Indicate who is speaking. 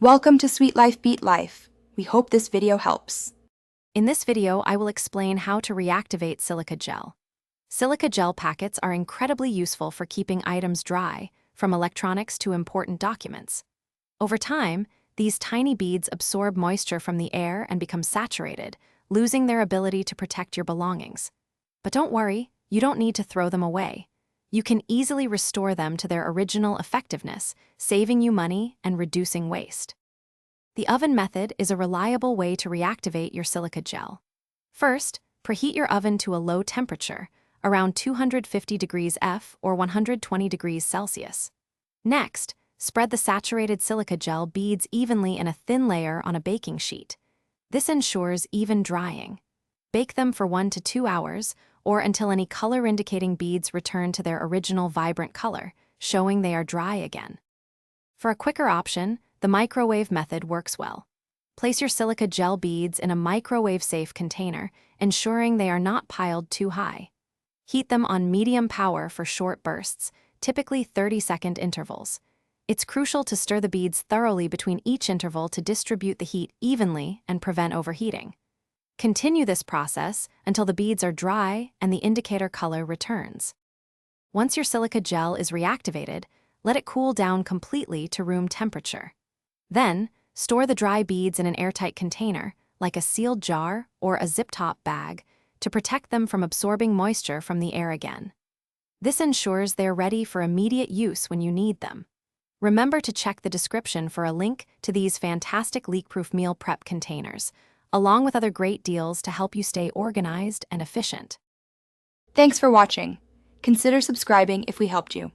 Speaker 1: Welcome to Sweet Life Beat Life. We hope this video helps.
Speaker 2: In this video, I will explain how to reactivate silica gel. Silica gel packets are incredibly useful for keeping items dry, from electronics to important documents. Over time, these tiny beads absorb moisture from the air and become saturated, losing their ability to protect your belongings. But don't worry, you don't need to throw them away. You can easily restore them to their original effectiveness, saving you money and reducing waste. The oven method is a reliable way to reactivate your silica gel. First, preheat your oven to a low temperature, around 250 degrees F or 120 degrees Celsius. Next, spread the saturated silica gel beads evenly in a thin layer on a baking sheet. This ensures even drying. Bake them for 1 to 2 hours, or until any color-indicating beads return to their original vibrant color, showing they are dry again. For a quicker option, the microwave method works well. Place your silica gel beads in a microwave-safe container, ensuring they are not piled too high. Heat them on medium power for short bursts, typically 30-second intervals. It's crucial to stir the beads thoroughly between each interval to distribute the heat evenly and prevent overheating. Continue this process until the beads are dry and the indicator color returns. Once your silica gel is reactivated, let it cool down completely to room temperature. Then, store the dry beads in an airtight container, like a sealed jar or a zip-top bag, to protect them from absorbing moisture from the air again. This ensures they're ready for immediate use when you need them. Remember to check the description for a link to these fantastic leak-proof meal prep containers, along with other great deals to help you stay organized and efficient.
Speaker 1: Thanks for watching. Consider subscribing if we helped you.